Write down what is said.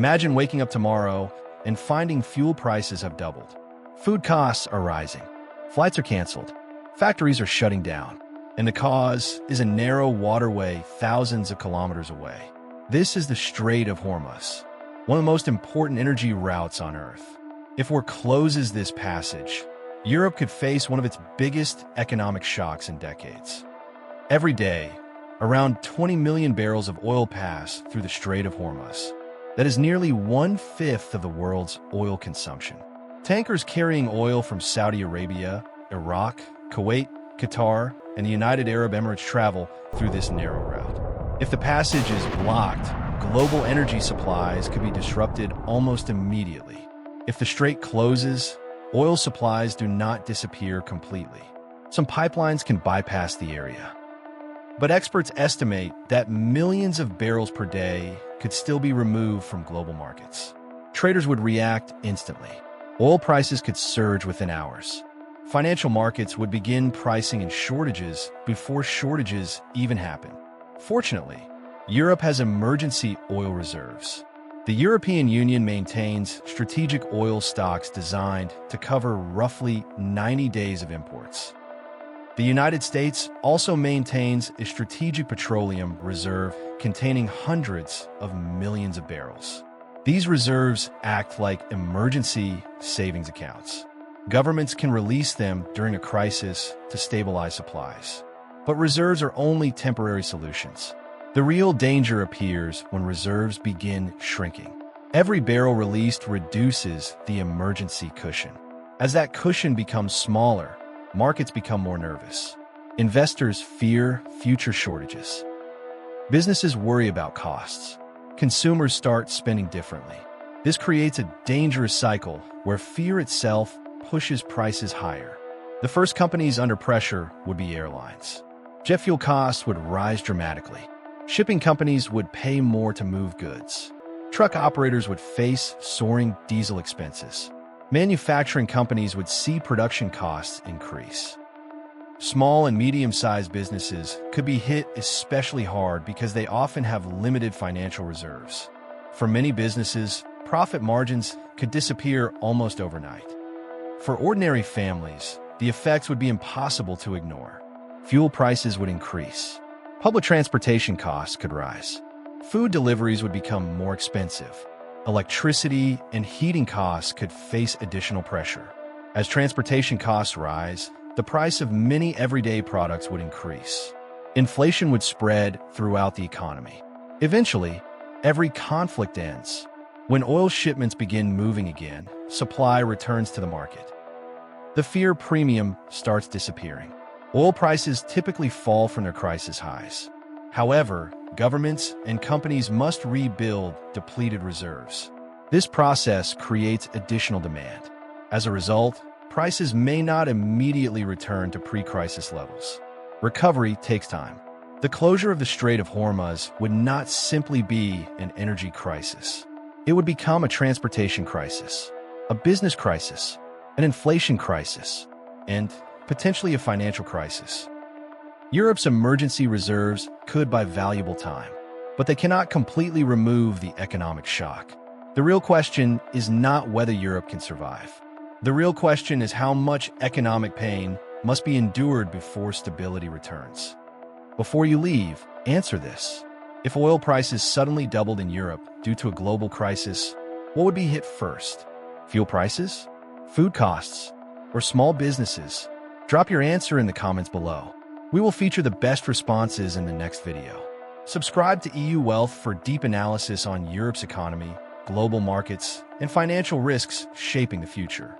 Imagine waking up tomorrow and finding fuel prices have doubled. Food costs are rising. Flights are canceled. Factories are shutting down. And the cause is a narrow waterway thousands of kilometers away. This is the Strait of Hormuz, one of the most important energy routes on Earth. If war closes this passage, Europe could face one of its biggest economic shocks in decades. Every day, around 20 million barrels of oil pass through the Strait of Hormuz. That is nearly 1/5 of the world's oil consumption. Tankers carrying oil from Saudi Arabia, Iraq, Kuwait, Qatar, and the United Arab Emirates travel through this narrow route. If the passage is blocked, global energy supplies could be disrupted almost immediately. If the strait closes, oil supplies do not disappear completely. Some pipelines can bypass the area. But experts estimate that millions of barrels per day could still be removed from global markets. Traders would react instantly. Oil prices could surge within hours. Financial markets would begin pricing in shortages before shortages even happen. Fortunately, Europe has emergency oil reserves. The European Union maintains strategic oil stocks designed to cover roughly 90 days of imports. The United States also maintains a strategic petroleum reserve containing hundreds of millions of barrels. These reserves act like emergency savings accounts. Governments can release them during a crisis to stabilize supplies. But reserves are only temporary solutions. The real danger appears when reserves begin shrinking. Every barrel released reduces the emergency cushion. As that cushion becomes smaller, markets become more nervous. Investors fear future shortages. Businesses worry about costs. Consumers start spending differently. This creates a dangerous cycle where fear itself pushes prices higher. The first companies under pressure would be airlines. Jet fuel costs would rise dramatically. Shipping companies would pay more to move goods. Truck operators would face soaring diesel expenses. Manufacturing companies would see production costs increase. Small and medium-sized businesses could be hit especially hard because they often have limited financial reserves. For many businesses, profit margins could disappear almost overnight. For ordinary families, the effects would be impossible to ignore. Fuel prices would increase. Public transportation costs could rise. Food deliveries would become more expensive. Electricity and heating costs could face additional pressure. As transportation costs rise, the price of many everyday products would increase. Inflation would spread throughout the economy. Eventually, every conflict ends. When oil shipments begin moving again, supply returns to the market. The fear premium starts disappearing. Oil prices typically fall from their crisis highs. However, governments and companies must rebuild depleted reserves. This process creates additional demand. As a result, prices may not immediately return to pre-crisis levels. Recovery takes time. The closure of the Strait of Hormuz would not simply be an energy crisis. It would become a transportation crisis, a business crisis, an inflation crisis, and potentially a financial crisis. Europe's emergency reserves could buy valuable time, but they cannot completely remove the economic shock. The real question is not whether Europe can survive. The real question is how much economic pain must be endured before stability returns. Before you leave, answer this. If oil prices suddenly doubled in Europe due to a global crisis, what would be hit first? Fuel prices? Food costs? Or small businesses? Drop your answer in the comments below. We will feature the best responses in the next video. Subscribe to EU Wealth for deep analysis on Europe's economy, global markets, and financial risks shaping the future.